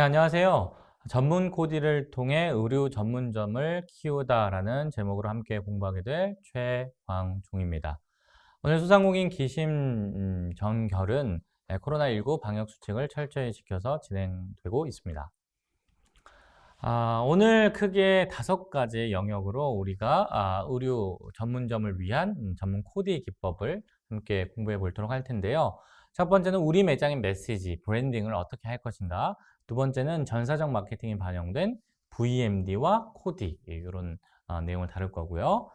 네, 안녕하세요. 전문 코디를 통해 의류 전문점을 키우다라는 제목으로 함께 공부하게 될 최광종입니다. 오늘 소상공인 기심 전결은 코로나19 방역 수칙을 철저히 지켜서 진행되고 있습니다. 오늘 크게 5가지 영역으로 우리가 의류 전문점을 위한 전문 코디 기법을 함께 공부해 보도록 할 텐데요. 첫 번째는 우리 매장의 메시지, 브랜딩을 어떻게 할 것인가. 두 번째는 전사적 마케팅이 반영된 VMD와 코디, 이런 내용을 다룰 거고요.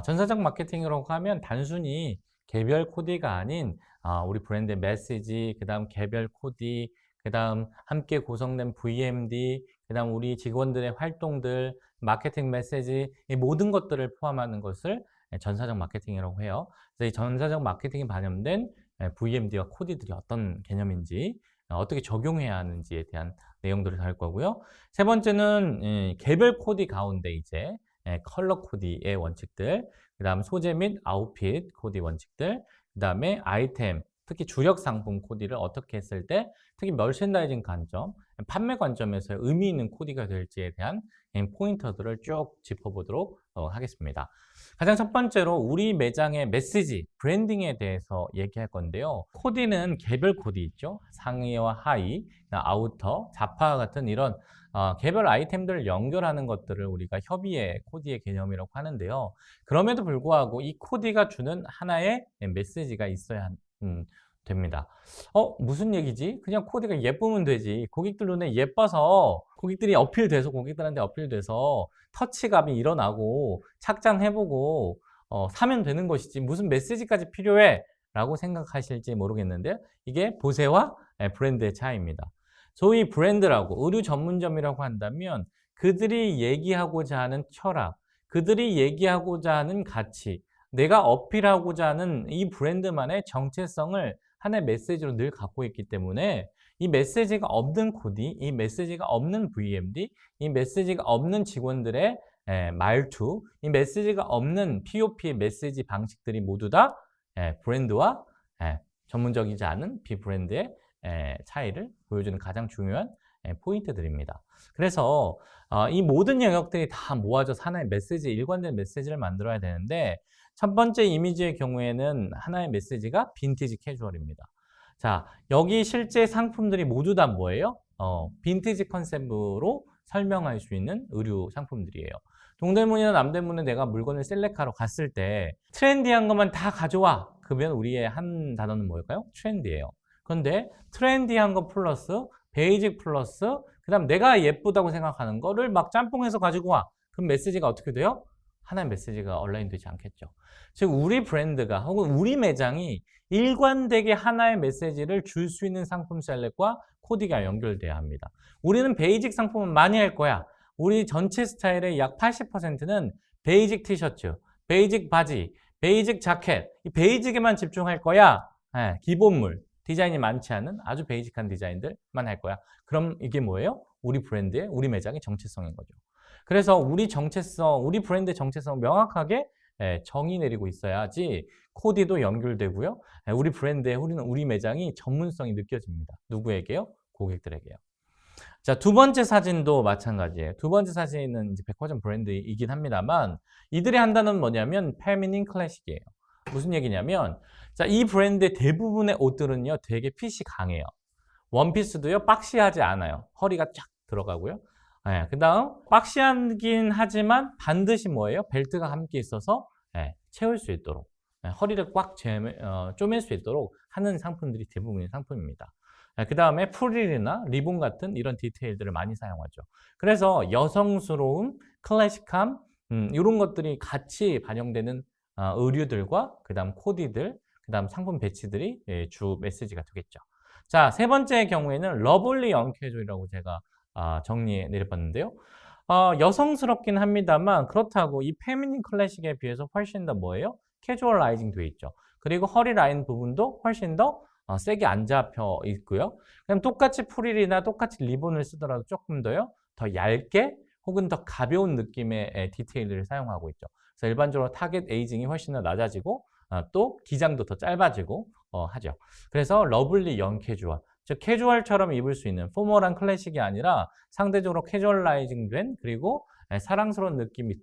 전사적 마케팅이라고 하면 단순히 개별 코디가 아닌 우리 브랜드의 메시지, 그 다음 개별 코디, 그 다음 함께 구성된 VMD, 그 다음 우리 직원들의 활동들, 마케팅 메시지, 이 모든 것들을 포함하는 것을 전사적 마케팅이라고 해요. 그래서 이 전사적 마케팅이 반영된 VMD와 코디들이 어떤 개념인지, 어떻게 적용해야 하는지에 대한 내용들을 다룰 거고요. 세 번째는 개별 코디 가운데 이제 컬러 코디의 원칙들, 그 다음 소재 및 아웃핏 코디 원칙들, 그 다음에 아이템, 특히 주력 상품 코디를 어떻게 했을 때 특히 머천다이징 관점, 판매 관점에서 의미 있는 코디가 될지에 대한 포인터들을 쭉 짚어보도록 하겠습니다. 가장 첫 번째로 우리 매장의 메시지, 브랜딩에 대해서 얘기할 건데요. 코디는 개별 코디 있죠. 상의와 하의, 아우터, 자파 같은 이런 개별 아이템들을 연결하는 것들을 우리가 협의의 코디의 개념이라고 하는데요. 그럼에도 불구하고 이 코디가 주는 하나의 메시지가 있어야 됩니다. 무슨 얘기지? 그냥 코디가 예쁘면 되지. 고객들 눈에 예뻐서 고객들이 어필돼서 고객들한테 어필돼서 터치감이 일어나고 착장해보고 사면 되는 것이지 무슨 메시지까지 필요해? 라고 생각하실지 모르겠는데 이게 보세와 브랜드의 차이입니다. 소위 브랜드라고 의류 전문점이라고 한다면 그들이 얘기하고자 하는 철학, 그들이 얘기하고자 하는 가치, 내가 어필하고자 하는 이 브랜드만의 정체성을 하나의 메시지로 늘 갖고 있기 때문에 이 메시지가 없는 코디, 이 메시지가 없는 VMD, 이 메시지가 없는 직원들의 말투, 이 메시지가 없는 POP의 메시지 방식들이 모두 다 브랜드와 전문적이지 않은 비브랜드의 차이를 보여주는 가장 중요한 포인트들입니다. 그래서 이 모든 영역들이 다 모아져서 하나의 메시지, 일관된 메시지를 만들어야 되는데 첫 번째 이미지의 경우에는 하나의 메시지가 빈티지 캐주얼입니다. 자, 여기 실제 상품들이 모두 다 뭐예요? 빈티지 컨셉으로 설명할 수 있는 의류 상품들이에요. 동대문이나 남대문에 내가 물건을 셀렉하러 갔을 때 트렌디한 것만 다 가져와. 그러면 우리의 한 단어는 뭘까요? 트렌디예요. 그런데 트렌디한 거 플러스 베이직 플러스 그 다음 내가 예쁘다고 생각하는 거를 막 짬뽕해서 가지고 와. 그럼 메시지가 어떻게 돼요? 하나의 메시지가 온라인 되지 않겠죠. 즉 우리 브랜드가 혹은 우리 매장이 일관되게 하나의 메시지를 줄 수 있는 상품 셀렉과 코디가 연결돼야 합니다. 우리는 베이직 상품은 많이 할 거야. 우리 전체 스타일의 약 80%는 베이직 티셔츠, 베이직 바지, 베이직 자켓, 이 베이직에만 집중할 거야. 기본물, 디자인이 많지 않은 아주 베이직한 디자인들만 할 거야. 그럼 이게 뭐예요? 우리 브랜드의, 우리 매장의 정체성인 거죠. 그래서 우리 정체성, 우리 브랜드의 정체성을 명확하게 정의 내리고 있어야지 코디도 연결되고요. 우리 브랜드의, 우리 매장이 전문성이 느껴집니다. 누구에게요? 고객들에게요. 자, 두 번째 사진도 마찬가지예요. 두 번째 사진은 이제 백화점 브랜드이긴 합니다만 이들이 한다는 뭐냐면 페미닌 클래식이에요. 무슨 얘기냐면 자, 이 브랜드의 대부분의 옷들은요 되게 핏이 강해요. 원피스도요 박시하지 않아요. 허리가 쫙 들어가고요. 그 다음 박시하긴 하지만 반드시 뭐예요? 벨트가 함께 있어서 채울 수 있도록 허리를 꽉 쪼맬 수 있도록 하는 상품들이 대부분의 상품입니다. 그 다음에 프릴이나 리본 같은 이런 디테일들을 많이 사용하죠. 그래서 여성스러움, 클래식함 이런 것들이 같이 반영되는 의류들과 그 다음 코디들, 그 다음 상품 배치들이 주 메시지가 되겠죠. 자, 세 번째의 경우에는 러블리 영캐주얼이라고 제가 정리해 내려봤는데요. 여성스럽긴 합니다만 그렇다고 이 페미닌 클래식에 비해서 훨씬 더 뭐예요? 캐주얼라이징 돼 있죠. 그리고 허리 라인 부분도 훨씬 더 세게 안 잡혀 있고요. 그럼 똑같이 프릴이나 똑같이 리본을 쓰더라도 조금 더요, 더 얇게 혹은 더 가벼운 느낌의 디테일들을 사용하고 있죠. 그래서 일반적으로 타겟 에이징이 훨씬 더 낮아지고 또 기장도 더 짧아지고 하죠. 그래서 러블리 영 캐주얼, 즉 캐주얼처럼 입을 수 있는 포멀한 클래식이 아니라 상대적으로 캐주얼라이징된 그리고 사랑스러운 느낌이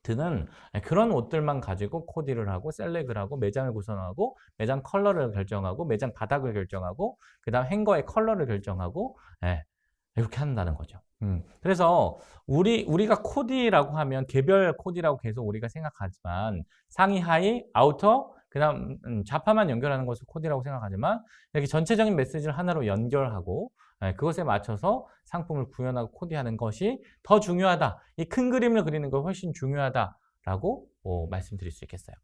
드는 그런 옷들만 가지고 코디를 하고 셀렉을 하고 매장을 구성하고 매장 컬러를 결정하고 매장 바닥을 결정하고 그 다음 행거의 컬러를 결정하고 이렇게 한다는 거죠. 그래서 우리가 코디라고 하면 개별 코디라고 계속 우리가 생각하지만 상의, 하의, 아우터, 그 다음 좌파만 연결하는 것을 코디라고 생각하지만 이렇게 전체적인 메시지를 하나로 연결하고 그것에 맞춰서 상품을 구현하고 코디하는 것이 더 중요하다. 이 큰 그림을 그리는 거 훨씬 중요하다라고 말씀드릴 수 있겠어요.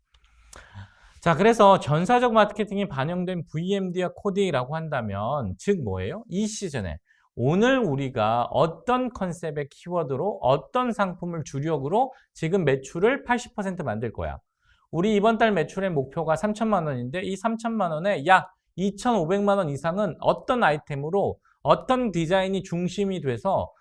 자, 그래서 전사적 마케팅이 반영된 VMD와 코디라고 한다면 즉 뭐예요? 이 시즌에 오늘 우리가 어떤 컨셉의 키워드로 어떤 상품을 주력으로 지금 매출을 80% 만들 거야. 우리 이번 달 매출의 목표가 3천만 원인데 이 3천만 원에 약 2,500만 원 이상은 어떤 아이템으로 어떤 디자인이 중심이 돼서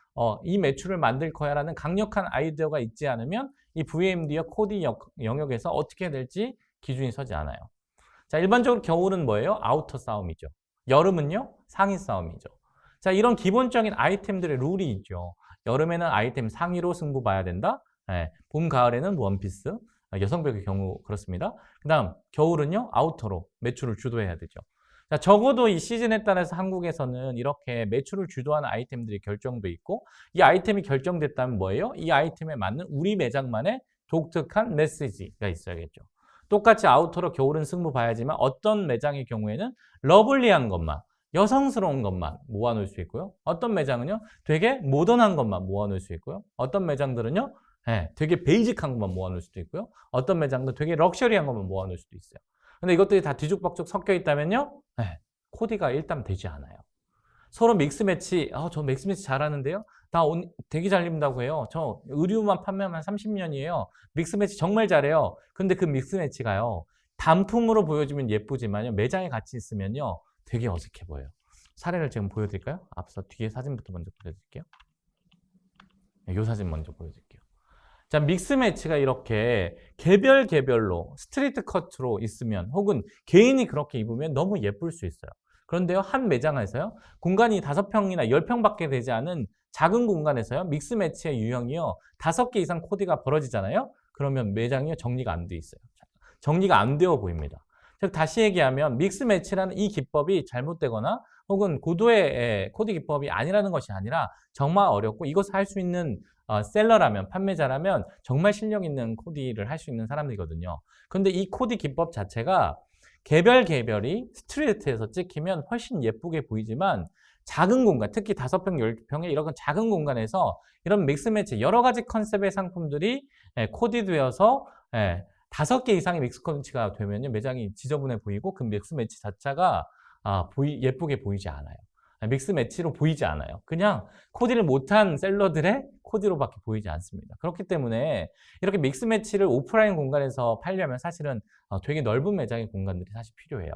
이 매출을 만들 거야 라는 강력한 아이디어가 있지 않으면 이 VMD와 코디 영역에서 어떻게 해야 될지 기준이 서지 않아요. 자, 일반적으로 겨울은 뭐예요? 아우터 싸움이죠. 여름은요? 상의 싸움이죠. 자, 이런 기본적인 아이템들의 룰이 있죠. 여름에는 아이템 상의로 승부 봐야 된다. 봄, 가을에는 원피스, 여성복의 경우 그렇습니다. 그 다음 겨울은요? 아우터로 매출을 주도해야 되죠. 자, 적어도 이 시즌에 따라서 한국에서는 이렇게 매출을 주도하는 아이템들이 결정돼 있고 이 아이템이 결정됐다면 뭐예요? 이 아이템에 맞는 우리 매장만의 독특한 메시지가 있어야겠죠. 똑같이 아우터로 겨울은 승부 봐야지만 어떤 매장의 경우에는 러블리한 것만 여성스러운 것만 모아놓을 수 있고요. 어떤 매장은요, 되게 모던한 것만 모아놓을 수 있고요. 어떤 매장들은요, 되게 베이직한 것만 모아놓을 수도 있고요. 어떤 매장도 되게 럭셔리한 것만 모아놓을 수도 있어요. 근데 이것들이 다 뒤죽박죽 섞여 있다면요, 코디가 일단 되지 않아요. 서로 믹스매치, 저 믹스매치 잘하는데요? 다 되게 잘 입는다고 해요. 저 의류만 판매하면 30년이에요. 믹스매치 정말 잘해요. 근데 그 믹스매치가요, 단품으로 보여주면 예쁘지만요, 매장에 같이 있으면요, 되게 어색해 보여요. 사례를 지금 보여드릴까요? 앞서 뒤에 사진부터 먼저 보여드릴게요. 이 사진 먼저 보여드릴게요. 자, 믹스매치가 이렇게 개별로 스트리트 컷으로 있으면 혹은 개인이 그렇게 입으면 너무 예쁠 수 있어요. 그런데요, 한 매장에서요, 공간이 5평이나 10평밖에 되지 않은 작은 공간에서요, 믹스매치의 유형이요, 5개 이상 코디가 벌어지잖아요. 그러면 매장이 정리가 안 돼 있어요. 정리가 안 되어 보입니다. 즉 다시 얘기하면 믹스매치라는 이 기법이 잘못되거나 혹은 고도의 코디 기법이 아니라는 것이 아니라 정말 어렵고 이것을 할 수 있는 셀러라면, 판매자라면 정말 실력 있는 코디를 할 수 있는 사람들이거든요. 그런데 이 코디 기법 자체가 개별이 스트리트에서 찍히면 훨씬 예쁘게 보이지만 작은 공간, 특히 5평, 10평의 이런 작은 공간에서 이런 믹스매치, 여러 가지 컨셉의 상품들이 코디되어서 5개 이상의 믹스매치가 되면요, 매장이 지저분해 보이고 그 믹스매치 자체가 예쁘게 보이지 않아요. 믹스매치로 보이지 않아요. 그냥 코디를 못한 셀러들의 코디로밖에 보이지 않습니다. 그렇기 때문에 이렇게 믹스매치를 오프라인 공간에서 팔려면 사실은 되게 넓은 매장의 공간들이 사실 필요해요.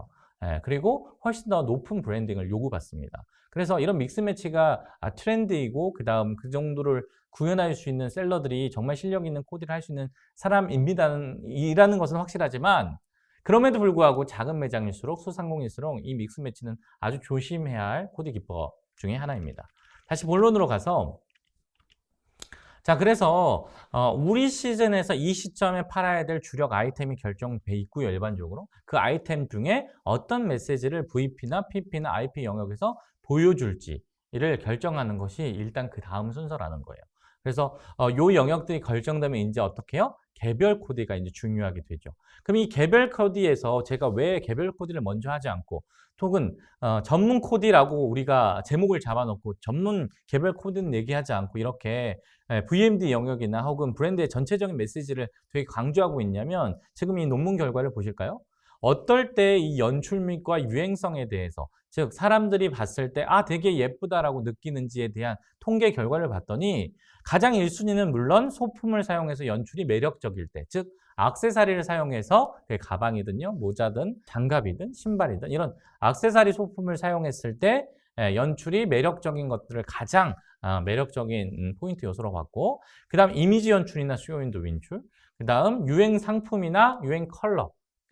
그리고 훨씬 더 높은 브랜딩을 요구받습니다. 그래서 이런 믹스매치가 트렌드이고 그 다음 그 정도를 구현할 수 있는 셀러들이 정말 실력 있는 코디를 할 수 있는 사람입니다라는 것은 확실하지만 그럼에도 불구하고 작은 매장일수록 소상공일수록 이 믹스매치는 아주 조심해야 할 코디 기법 중에 하나입니다. 다시 본론으로 가서 자, 그래서 우리 시즌에서 이 시점에 팔아야 될 주력 아이템이 결정돼 있고요. 일반적으로 그 아이템 중에 어떤 메시지를 VP나 PP나 IP 영역에서 보여줄지를 결정하는 것이 일단 그 다음 순서라는 거예요. 그래서 요 영역들이 결정되면 이제 어떻게 해요? 개별 코디가 이제 중요하게 되죠. 그럼 이 개별 코디에서 제가 왜 개별 코디를 먼저 하지 않고 혹은 전문 코디라고 우리가 제목을 잡아놓고 전문 개별 코디는 얘기하지 않고 이렇게 VMD 영역이나 혹은 브랜드의 전체적인 메시지를 되게 강조하고 있냐면 지금 이 논문 결과를 보실까요? 어떨 때 이 연출mit과 유행성에 대해서 즉 사람들이 봤을 때 되게 예쁘다라고 느끼는지에 대한 통계 결과를 봤더니 가장 1순위는 물론 소품을 사용해서 연출이 매력적일 때, 즉 액세서리를 사용해서 가방이든요, 모자든 장갑이든 신발이든 이런 액세서리 소품을 사용했을 때 연출이 매력적인 것들을 가장 매력적인 포인트 요소로 봤고, 그 다음 이미지 연출이나 쇼윈도 윈출, 그 다음 유행 상품이나 유행 컬러,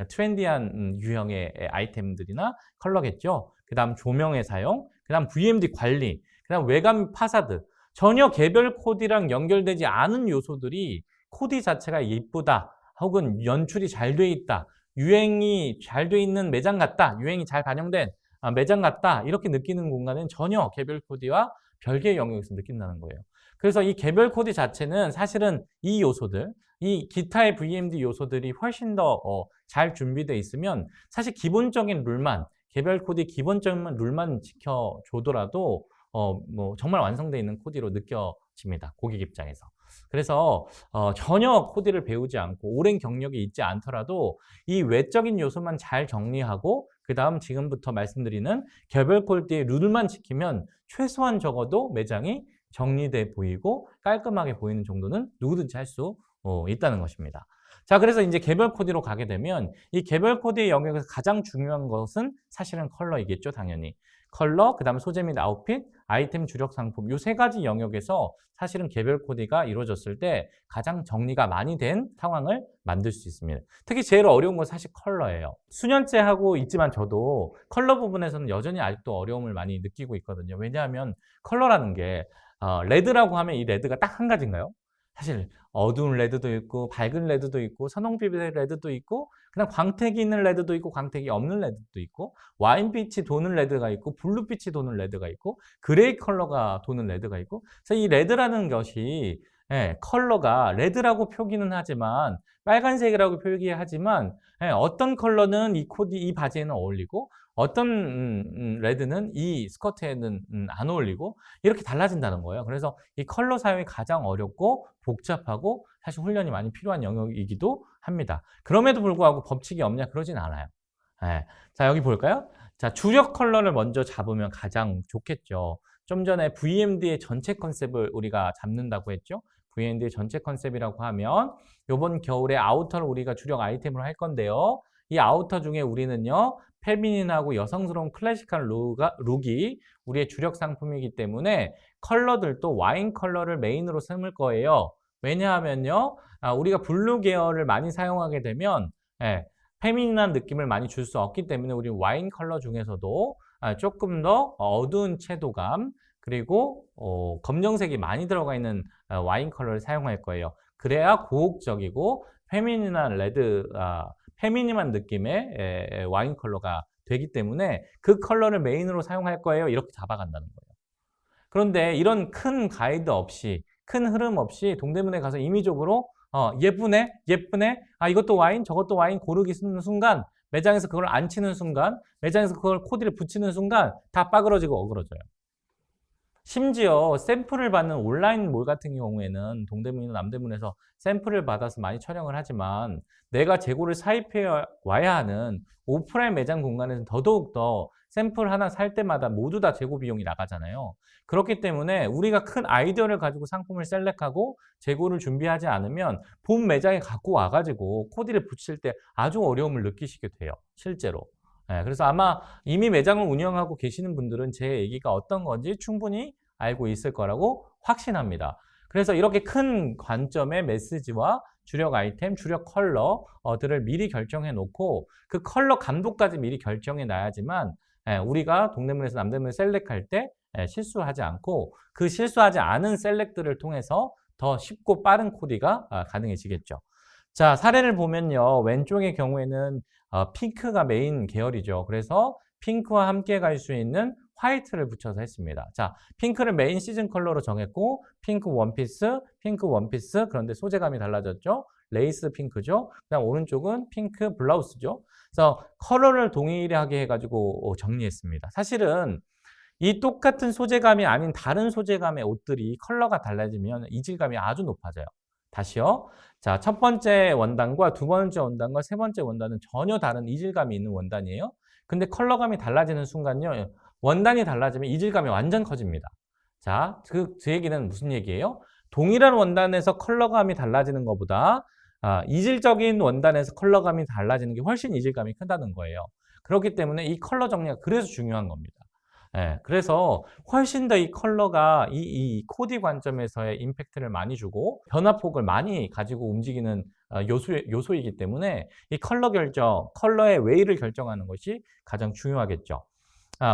트렌디한 유형의 아이템들이나 컬러겠죠. 그 다음 조명의 사용, 그 다음 VMD 관리, 그 다음 외관 파사드. 전혀 개별 코디랑 연결되지 않은 요소들이 코디 자체가 예쁘다, 혹은 연출이 잘 돼 있다, 유행이 잘 돼 있는 매장 같다, 유행이 잘 반영된 매장 같다, 이렇게 느끼는 공간은 전혀 개별 코디와 별개의 영역에서 느낀다는 거예요. 그래서 이 개별 코디 자체는 사실은 이 요소들, 이 기타의 VMD 요소들이 훨씬 더 잘 준비되어 있으면 사실 기본적인 룰만, 개별 코디 기본적인 룰만 지켜줘더라도 뭐 정말 완성되어 있는 코디로 느껴집니다. 고객 입장에서. 그래서 전혀 코디를 배우지 않고 오랜 경력이 있지 않더라도 이 외적인 요소만 잘 정리하고 그 다음 지금부터 말씀드리는 개별 코디의 룰만 지키면 최소한 적어도 매장이 정리돼 보이고 깔끔하게 보이는 정도는 누구든지 할 수 있다는 것입니다. 자, 그래서 이제 개별 코디로 가게 되면 이 개별 코디의 영역에서 가장 중요한 것은 사실은 컬러이겠죠, 당연히. 컬러, 그 다음 소재 및 아웃핏, 아이템 주력 상품, 이 세 가지 영역에서 사실은 개별 코디가 이루어졌을 때 가장 정리가 많이 된 상황을 만들 수 있습니다. 특히 제일 어려운 건 사실 컬러예요. 수년째 하고 있지만 저도 컬러 부분에서는 여전히 아직도 어려움을 많이 느끼고 있거든요. 왜냐하면 컬러라는 게 레드라고 하면 이 레드가 딱 한 가지인가요? 사실 어두운 레드도 있고 밝은 레드도 있고 선홍빛의 레드도 있고 그냥 광택이 있는 레드도 있고 광택이 없는 레드도 있고 와인빛이 도는 레드가 있고 블루빛이 도는 레드가 있고 그레이 컬러가 도는 레드가 있고 그래서 이 레드라는 것이 컬러가 레드라고 표기는 하지만 빨간색이라고 표기하지만 어떤 컬러는 이 코디 이 바지에는 어울리고 어떤 레드는 이 스커트에는 안 어울리고 이렇게 달라진다는 거예요. 그래서 이 컬러 사용이 가장 어렵고 복잡하고 사실 훈련이 많이 필요한 영역이기도 합니다. 그럼에도 불구하고 법칙이 없냐 그러진 않아요. 자, 여기 볼까요? 자, 주력 컬러를 먼저 잡으면 가장 좋겠죠. 좀 전에 VMD의 전체 컨셉을 우리가 잡는다고 했죠. VMD의 전체 컨셉이라고 하면 이번 겨울에 아우터를 우리가 주력 아이템으로 할 건데요. 이 아우터 중에 우리는요, 페미닌하고 여성스러운 클래식한 룩이 우리의 주력 상품이기 때문에 컬러들도 와인 컬러를 메인으로 삼을 거예요. 왜냐하면요, 우리가 블루 계열을 많이 사용하게 되면 페미닌한 느낌을 많이 줄 수 없기 때문에 우리 와인 컬러 중에서도 조금 더 어두운 채도감 그리고 검정색이 많이 들어가 있는 와인 컬러를 사용할 거예요. 그래야 고혹적이고 페미닌한 페미닌한 느낌의 와인 컬러가 되기 때문에 그 컬러를 메인으로 사용할 거예요. 이렇게 잡아간다는 거예요. 그런데 이런 큰 가이드 없이, 큰 흐름 없이 동대문에 가서 임의적으로 예쁘네, 예쁘네, 이것도 와인, 저것도 와인 고르기 쓰는 순간, 매장에서 그걸 안 치는 순간, 매장에서 그걸 코디를 붙이는 순간 다 빠그러지고 어그러져요. 심지어 샘플을 받는 온라인 몰 같은 경우에는 동대문이나 남대문에서 샘플을 받아서 많이 촬영을 하지만 내가 재고를 사입해 와야 하는 오프라인 매장 공간에서는 더더욱더 샘플 하나 살 때마다 모두 다 재고 비용이 나가잖아요. 그렇기 때문에 우리가 큰 아이디어를 가지고 상품을 셀렉하고 재고를 준비하지 않으면 본 매장에 갖고 와가지고 코디를 붙일 때 아주 어려움을 느끼시게 돼요. 실제로. 그래서 아마 이미 매장을 운영하고 계시는 분들은 제 얘기가 어떤 건지 충분히 알고 있을 거라고 확신합니다. 그래서 이렇게 큰 관점의 메시지와 주력 아이템, 주력 컬러들을 미리 결정해 놓고 그 컬러 감도까지 미리 결정해 놔야지만 우리가 동대문에서 남대문을 셀렉할 때 실수하지 않고 그 실수하지 않은 셀렉들을 통해서 더 쉽고 빠른 코디가 가능해지겠죠. 자, 사례를 보면요. 왼쪽의 경우에는 핑크가 메인 계열이죠. 그래서 핑크와 함께 갈 수 있는 화이트를 붙여서 했습니다. 자, 핑크를 메인 시즌 컬러로 정했고 핑크 원피스, 그런데 소재감이 달라졌죠. 레이스 핑크죠. 그다음 오른쪽은 핑크 블라우스죠. 그래서 컬러를 동일하게 해가지고 정리했습니다. 사실은 이 똑같은 소재감이 아닌 다른 소재감의 옷들이 컬러가 달라지면 이질감이 아주 높아져요. 다시요. 자, 첫 번째 원단과 두 번째 원단과 세 번째 원단은 전혀 다른 이질감이 있는 원단이에요. 근데 컬러감이 달라지는 순간요. 원단이 달라지면 이질감이 완전 커집니다. 자, 그 얘기는 무슨 얘기예요? 동일한 원단에서 컬러감이 달라지는 것보다 이질적인 원단에서 컬러감이 달라지는 게 훨씬 이질감이 크다는 거예요. 그렇기 때문에 이 컬러 정리가 그래서 중요한 겁니다. 그래서 훨씬 더 이 컬러가 이 코디 관점에서의 임팩트를 많이 주고 변화폭을 많이 가지고 움직이는 요소이기 때문에 이 컬러 결정, 컬러의 웨이를 결정하는 것이 가장 중요하겠죠.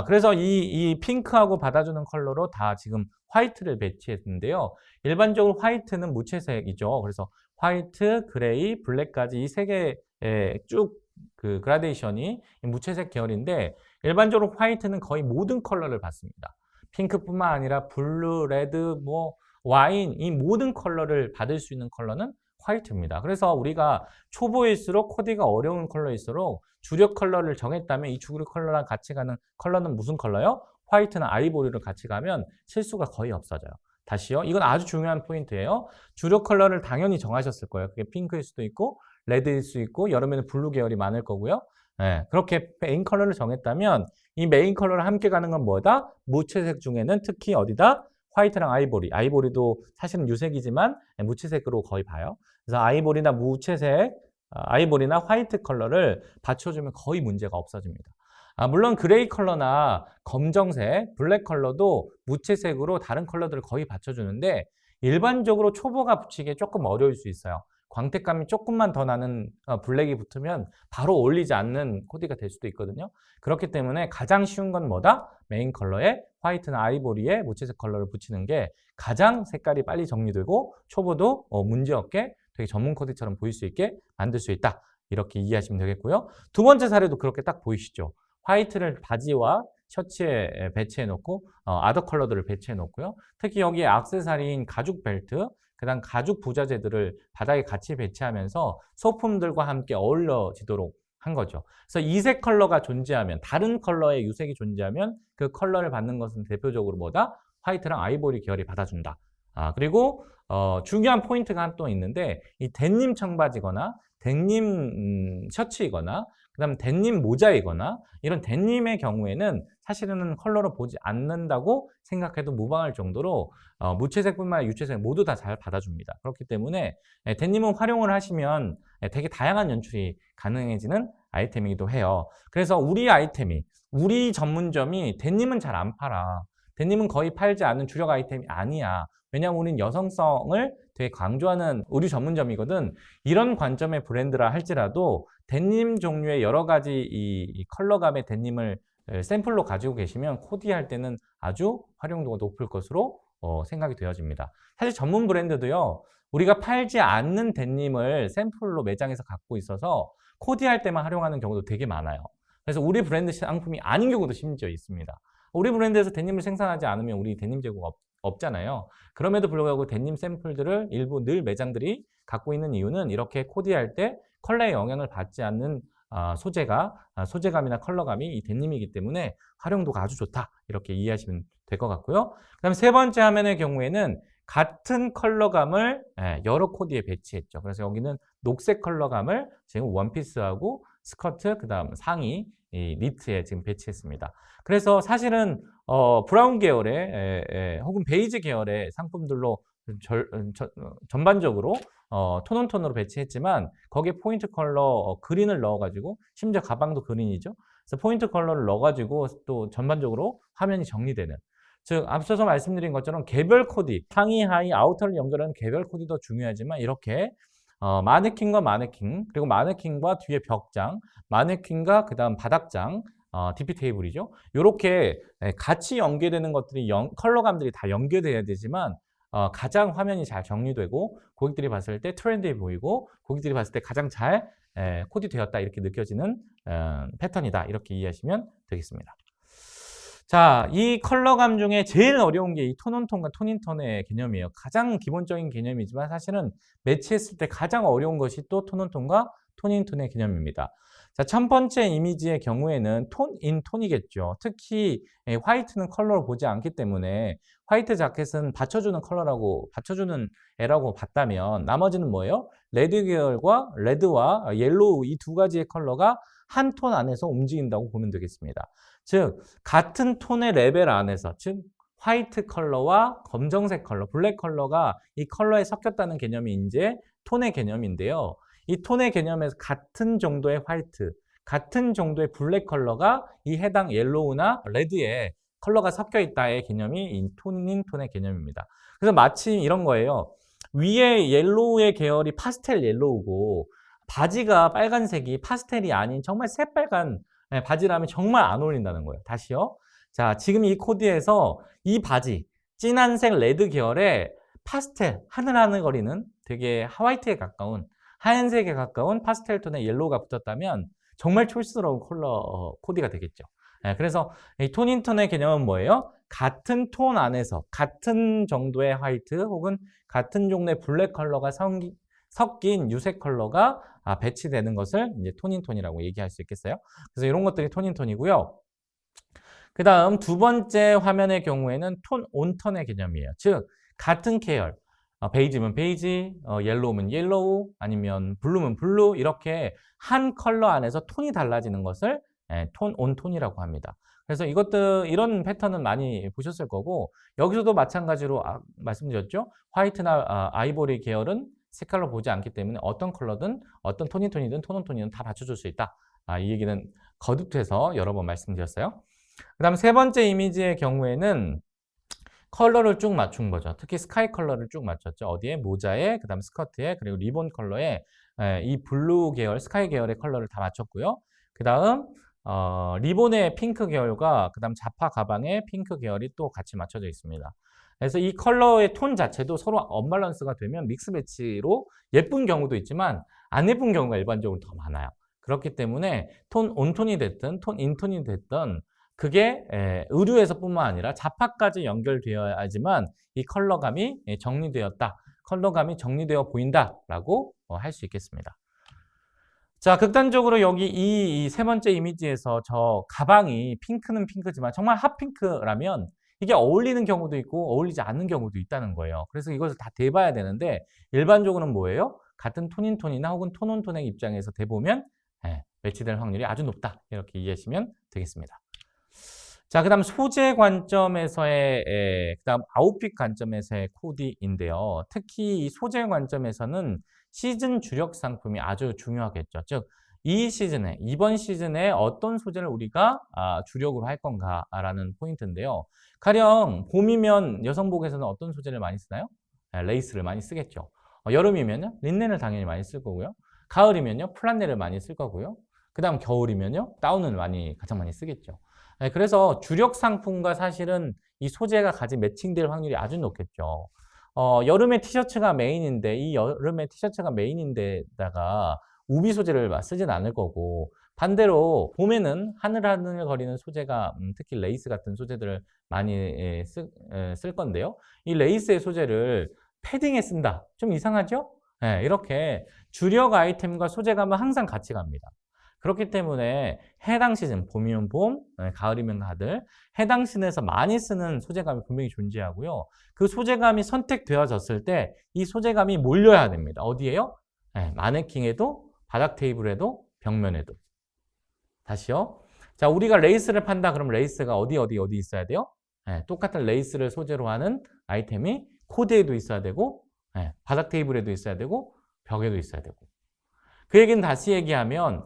그래서 이 핑크하고 받아주는 컬러로 다 지금 화이트를 배치했는데요. 일반적으로 화이트는 무채색이죠. 그래서 화이트, 그레이, 블랙까지 이 세 개의 쭉 그 그라데이션이 무채색 계열인데 일반적으로 화이트는 거의 모든 컬러를 받습니다. 핑크뿐만 아니라 블루, 레드, 뭐 와인 이 모든 컬러를 받을 수 있는 컬러는 화이트입니다. 그래서 우리가 초보일수록 코디가 어려운 컬러일수록 주력 컬러를 정했다면 이 주력 컬러랑 같이 가는 컬러는 무슨 컬러요? 화이트나 아이보리를 같이 가면 실수가 거의 없어져요. 다시요. 이건 아주 중요한 포인트예요. 주력 컬러를 당연히 정하셨을 거예요. 그게 핑크일 수도 있고 레드일 수 있고 여름에는 블루 계열이 많을 거고요. 네, 그렇게 메인 컬러를 정했다면 이 메인 컬러를 함께 가는 건 뭐다? 무채색 중에는 특히 어디다? 화이트랑 아이보리. 아이보리도 사실은 유색이지만 무채색으로 거의 봐요. 그래서 아이보리나 무채색, 아이보리나 화이트 컬러를 받쳐주면 거의 문제가 없어집니다. 물론 그레이 컬러나 검정색, 블랙 컬러도 무채색으로 다른 컬러들을 거의 받쳐주는데 일반적으로 초보가 붙이기에 조금 어려울 수 있어요. 광택감이 조금만 더 나는 블랙이 붙으면 바로 어울리지 않는 코디가 될 수도 있거든요. 그렇기 때문에 가장 쉬운 건 뭐다? 메인 컬러에 화이트나 아이보리에 무채색 컬러를 붙이는 게 가장 색깔이 빨리 정리되고 초보도 문제없게 되게 전문 코디처럼 보일 수 있게 만들 수 있다. 이렇게 이해하시면 되겠고요. 두 번째 사례도 그렇게 딱 보이시죠? 화이트를 바지와 셔츠에 배치해 놓고 아더 컬러들을 배치해 놓고요. 특히 여기에 액세서리인 가죽 벨트, 그다음 가죽 부자재들을 바닥에 같이 배치하면서 소품들과 함께 어울려지도록 한 거죠. 그래서 이색 컬러가 존재하면 다른 컬러의 유색이 존재하면 그 컬러를 받는 것은 대표적으로 뭐다? 화이트랑 아이보리 계열이 받아준다. 그리고 중요한 포인트가 또 있는데 이 데님 청바지거나 데님 셔츠이거나 그다음 데님 모자이거나 이런 데님의 경우에는 사실은 컬러로 보지 않는다고 생각해도 무방할 정도로 무채색뿐만 아니라 유채색 모두 다 잘 받아줍니다. 그렇기 때문에 데님은 활용을 하시면 되게 다양한 연출이 가능해지는 아이템이기도 해요. 그래서 우리 전문점이 데님은 잘 안 팔아. 데님은 거의 팔지 않는 주력 아이템이 아니야. 왜냐하면 우리는 여성성을 되게 강조하는 의류 전문점이거든. 이런 관점의 브랜드라 할지라도 데님 종류의 여러 가지 이 컬러감의 데님을 샘플로 가지고 계시면 코디할 때는 아주 활용도가 높을 것으로 생각이 되어집니다. 사실 전문 브랜드도요. 우리가 팔지 않는 데님을 샘플로 매장에서 갖고 있어서 코디할 때만 활용하는 경우도 되게 많아요. 그래서 우리 브랜드 상품이 아닌 경우도 심지어 있습니다. 우리 브랜드에서 데님을 생산하지 않으면 우리 데님 재고가 없잖아요. 그럼에도 불구하고 데님 샘플들을 일부 늘 매장들이 갖고 있는 이유는 이렇게 코디할 때 컬러의 영향을 받지 않는 소재감이나 컬러감이 이 데님이기 때문에 활용도가 아주 좋다. 이렇게 이해하시면 될 것 같고요. 그 다음 세 번째 화면의 경우에는 같은 컬러감을 여러 코디에 배치했죠. 그래서 여기는 녹색 컬러감을 지금 원피스하고 스커트, 그 다음 상의, 이 니트에 지금 배치했습니다. 그래서 사실은 브라운 계열의 혹은 베이지 계열의 상품들로 전반적으로 톤온톤으로 배치했지만 거기에 포인트 컬러 그린을 넣어가지고 심지어 가방도 그린이죠. 그래서 포인트 컬러를 넣어가지고 또 전반적으로 화면이 정리되는 즉 앞서서 말씀드린 것처럼 개별 코디 상의 하의 아우터를 연결하는 개별 코디도 중요하지만 이렇게 마네킹과 마네킹 그리고 마네킹과 뒤에 벽장 마네킹과 그 다음 바닥장 DP 테이블이죠. 이렇게 같이 연계되는 것들이 컬러감들이 다 연계돼야 되지만 가장 화면이 잘 정리되고 고객들이 봤을 때 트렌드해 보이고 고객들이 봤을 때 가장 잘 코디되었다 이렇게 느껴지는 패턴이다 이렇게 이해하시면 되겠습니다. 자, 이 컬러감 중에 제일 어려운 게 이 톤온톤과 톤인톤의 개념이에요. 가장 기본적인 개념이지만 사실은 매치했을 때 가장 어려운 것이 또 톤온톤과 톤인톤의 개념입니다. 자, 첫 번째 이미지의 경우에는 톤인톤이겠죠. 특히 화이트는 컬러로 보지 않기 때문에 화이트 자켓은 받쳐주는 애라고 봤다면 나머지는 뭐예요? 레드 계열과 레드와 옐로우 이 두 가지의 컬러가 한 톤 안에서 움직인다고 보면 되겠습니다. 즉 같은 톤의 레벨 안에서 즉 화이트 컬러와 검정색 컬러, 블랙 컬러가 이 컬러에 섞였다는 개념이 이제 톤의 개념인데요. 이 톤의 개념에서 같은 정도의 화이트, 같은 정도의 블랙 컬러가 이 해당 옐로우나 레드에 컬러가 섞여 있다의 개념이 이 톤인 톤의 개념입니다. 그래서 마치 이런 거예요. 위에 옐로우의 계열이 파스텔 옐로우고 바지가 빨간색이 파스텔이 아닌 정말 새빨간 바지라면 정말 안 어울린다는 거예요. 다시요. 자, 지금 이 코디에서 이 바지 진한색 레드 계열의 파스텔 하늘하늘거리는 되게 화이트에 가까운 하얀색에 가까운 파스텔 톤의 옐로우가 붙었다면 정말 촌스러운 컬러 코디가 되겠죠. 그래서 이 톤인톤의 개념은 뭐예요? 같은 톤 안에서 같은 정도의 화이트 혹은 같은 종류의 블랙 컬러가 섞인 유색 컬러가 배치되는 것을 이제 톤인톤이라고 얘기할 수 있겠어요. 그래서 이런 것들이 톤인톤이고요. 그 다음 두 번째 화면의 경우에는 톤 온톤의 개념이에요. 즉 같은 계열, 베이지면 베이지, 옐로우면 옐로우, 아니면 블루면 블루 이렇게 한 컬러 안에서 톤이 달라지는 것을 톤 온톤이라고 합니다. 그래서 이런 패턴은 많이 보셨을 거고 여기서도 마찬가지로 말씀드렸죠. 화이트나 아이보리 계열은 색깔로 보지 않기 때문에 어떤 컬러든 어떤 톤이든 톤온톤이든 다 맞춰줄 수 있다. 이 얘기는 거듭해서 여러 번 말씀드렸어요. 그 다음 세 번째 이미지의 경우에는 컬러를 쭉 맞춘 거죠. 특히 스카이 컬러를 쭉 맞췄죠. 어디에? 모자에, 그 다음 스커트에, 그리고 리본 컬러에 이 블루 계열, 스카이 계열의 컬러를 다 맞췄고요. 그 다음 리본의 핑크 계열과 그 다음 자파 가방의 핑크 계열이 또 같이 맞춰져 있습니다. 그래서 이 컬러의 톤 자체도 서로 언밸런스가 되면 믹스 매치로 예쁜 경우도 있지만 안 예쁜 경우가 일반적으로 더 많아요. 그렇기 때문에 톤 온톤이 됐든 톤 인톤이 됐든 그게 의류에서뿐만 아니라 자파까지 연결되어야지만 이 컬러감이 정리되었다. 컬러감이 정리되어 보인다라고 할 수 있겠습니다. 자, 극단적으로 여기 이 세 번째 이미지에서 저 가방이 핑크는 핑크지만 정말 핫핑크라면 이게 어울리는 경우도 있고 어울리지 않는 경우도 있다는 거예요. 그래서 이것을 다 대봐야 되는데 일반적으로는 뭐예요? 같은 톤인톤이나 혹은 톤온톤의 입장에서 대보면 매치될 확률이 아주 높다. 이렇게 이해하시면 되겠습니다. 자, 그 다음 소재 관점에서의, 그 다음 아웃핏 관점에서의 코디인데요. 특히 이 소재 관점에서는 시즌 주력 상품이 아주 중요하겠죠. 즉, 이번 시즌에 어떤 소재를 우리가 주력으로 할 건가라는 포인트인데요. 가령 봄이면 여성복에서는 어떤 소재를 많이 쓰나요? 레이스를 많이 쓰겠죠. 여름이면요, 린넨을 당연히 많이 쓸 거고요. 가을이면요, 플란넬을 많이 쓸 거고요. 그 다음 겨울이면요, 다운을 가장 많이 쓰겠죠. 그래서 주력 상품과 사실은 이 소재가 같이 매칭될 확률이 아주 높겠죠. 여름에 티셔츠가 메인인데 이 여름에 티셔츠가 메인인데다가 우비 소재를 쓰진 않을 거고 반대로 봄에는 하늘하늘 거리는 소재가 특히 레이스 같은 소재들을 많이 쓸 건데요. 이 레이스의 소재를 패딩에 쓴다. 좀 이상하죠? 이렇게 주력 아이템과 소재감은 항상 같이 갑니다. 그렇기 때문에 해당 시즌, 봄이면 봄, 가을이면 가을, 해당 시즌에서 많이 쓰는 소재감이 분명히 존재하고요. 그 소재감이 선택되어졌을 때 이 소재감이 몰려야 됩니다. 어디에요? 마네킹에도, 바닥 테이블에도, 벽면에도. 다시요. 자, 우리가 레이스를 판다 그러면 레이스가 어디 있어야 돼요? 똑같은 레이스를 소재로 하는 아이템이 코드에도 있어야 되고, 바닥 테이블에도 있어야 되고, 벽에도 있어야 되고. 그 얘기는 다시 얘기하면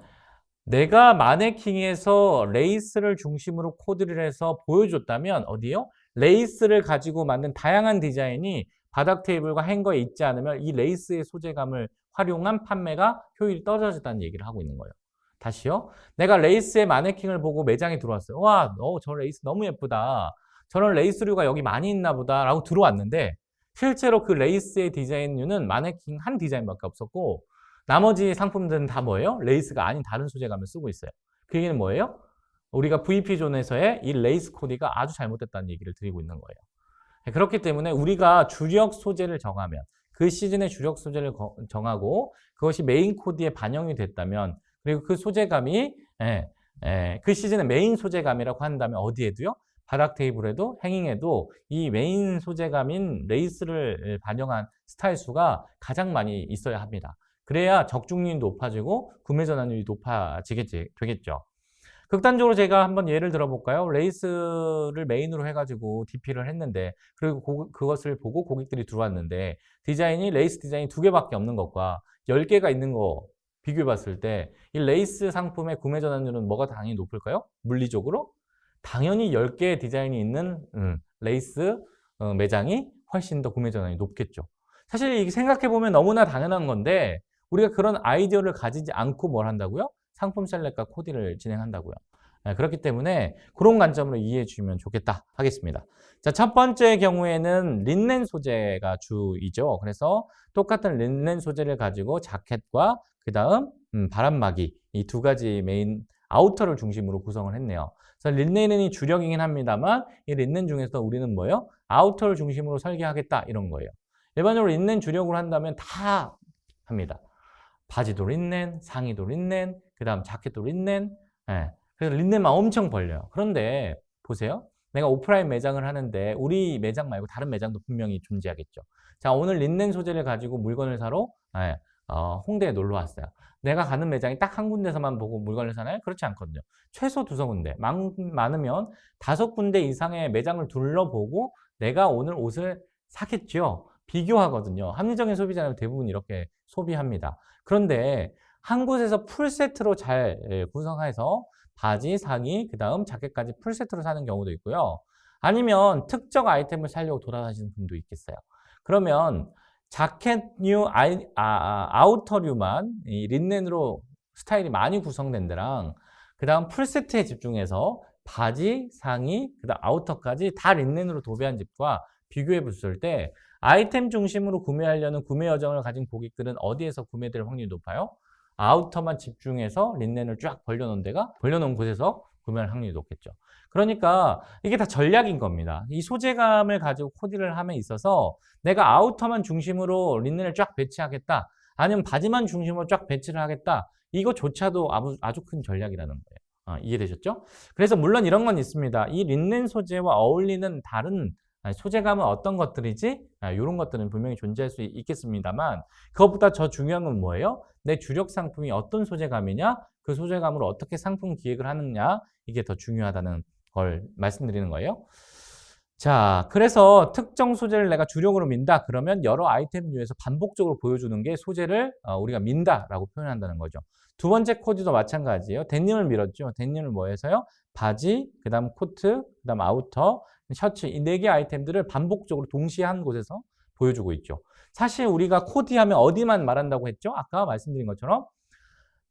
내가 마네킹에서 레이스를 중심으로 코디를 해서 보여줬다면 어디요? 레이스를 가지고 만든 다양한 디자인이 바닥 테이블과 행거에 있지 않으면 이 레이스의 소재감을 활용한 판매가 효율이 떨어졌다는 얘기를 하고 있는 거예요. 다시요. 내가 레이스의 마네킹을 보고 매장에 들어왔어요. 와, 저 레이스 너무 예쁘다. 저런 레이스류가 여기 많이 있나 보다 라고 들어왔는데 실제로 그 레이스의 디자인류는 마네킹 한 디자인밖에 없었고 나머지 상품들은 다 뭐예요? 레이스가 아닌 다른 소재감을 쓰고 있어요. 그 얘기는 뭐예요? 우리가 VP존에서의 이 레이스 코디가 아주 잘못됐다는 얘기를 드리고 있는 거예요. 그렇기 때문에 우리가 주력 소재를 정하면 그 시즌의 주력 소재를 정하고 그것이 메인 코디에 반영이 됐다면 그리고 그 소재감이 그 시즌의 메인 소재감이라고 한다면 어디에도요? 바닥 테이블에도 행잉에도 이 메인 소재감인 레이스를 반영한 스타일 수가 가장 많이 있어야 합니다. 그래야 적중률이 높아지고 구매 전환율이 되겠죠. 극단적으로 제가 한번 예를 들어볼까요? 레이스를 메인으로 해가지고 DP를 했는데 그리고 그것을 보고 고객들이 들어왔는데 레이스 디자인이 2개밖에 없는 것과 10개가 있는 거 비교해 봤을 때 이 레이스 상품의 구매 전환율은 뭐가 당연히 높을까요? 물리적으로? 당연히 10개의 디자인이 있는 레이스 매장이 훨씬 더 구매 전환이 높겠죠. 사실 이게 생각해보면 너무나 당연한 건데 우리가 그런 아이디어를 가지지 않고 뭘 한다고요? 상품 셀렉과 코디를 진행한다고요. 그렇기 때문에 그런 관점으로 이해해 주시면 좋겠다 하겠습니다. 자, 첫 번째 경우에는 린넨 소재가 주이죠. 그래서 똑같은 린넨 소재를 가지고 자켓과 그 다음 바람막이 이 두 가지 메인 아우터를 중심으로 구성을 했네요. 그래서 린넨이 주력이긴 합니다만 이 린넨 중에서 우리는 뭐예요? 아우터를 중심으로 설계하겠다 이런 거예요. 일반적으로 린넨 주력으로 한다면 다 합니다. 바지도 린넨, 상의도 린넨, 그 다음 자켓도 린넨. 그래서 린넨만 엄청 벌려요. 그런데 보세요. 내가 오프라인 매장을 하는데 우리 매장 말고 다른 매장도 분명히 존재하겠죠. 자, 오늘 린넨 소재를 가지고 물건을 사러 홍대에 놀러 왔어요. 내가 가는 매장이 딱 한 군데서만 보고 물건을 사나요? 그렇지 않거든요. 최소 2-3군데, 많으면 5군데 이상의 매장을 둘러보고 내가 오늘 옷을 사겠죠. 비교하거든요. 합리적인 소비자는 대부분 이렇게 소비합니다. 그런데 한 곳에서 풀세트로 잘 구성해서 바지, 상의, 그 다음 자켓까지 풀세트로 사는 경우도 있고요. 아니면 특정 아이템을 사려고 돌아다니시는 분도 있겠어요. 그러면 자켓류, 아우터류만 이 린넨으로 스타일이 많이 구성된 데랑 그 다음 풀세트에 집중해서 바지, 상의, 그 다음 아우터까지 다 린넨으로 도배한 집과 비교해 봤을 때 아이템 중심으로 구매하려는 구매 여정을 가진 고객들은 어디에서 구매될 확률이 높아요? 아우터만 집중해서 린넨을 쫙 벌려놓은 곳에서 구매할 확률이 높겠죠. 그러니까 이게 다 전략인 겁니다. 이 소재감을 가지고 코디를 함에 있어서 내가 아우터만 중심으로 린넨을 쫙 배치하겠다. 아니면 바지만 중심으로 쫙 배치를 하겠다. 이거조차도 아주 큰 전략이라는 거예요. 이해되셨죠? 그래서 물론 이런 건 있습니다. 이 린넨 소재와 어울리는 다른 소재감은 어떤 것들이지? 이런 것들은 분명히 존재할 수 있겠습니다만 그것보다 더 중요한 건 뭐예요? 내 주력 상품이 어떤 소재감이냐? 그 소재감으로 어떻게 상품 기획을 하느냐? 이게 더 중요하다는 걸 말씀드리는 거예요. 자, 그래서 특정 소재를 내가 주력으로 민다. 그러면 여러 아이템류에서 반복적으로 보여주는 게 소재를 우리가 민다라고 표현한다는 거죠. 두 번째 코디도 마찬가지예요. 데님을 밀었죠. 데님을 뭐 해서요? 바지, 그 다음 코트, 그 다음 아우터, 셔츠 이 4개 아이템들을 반복적으로 동시에 한 곳에서 보여주고 있죠. 사실 우리가 코디하면 어디만 말한다고 했죠? 아까 말씀드린 것처럼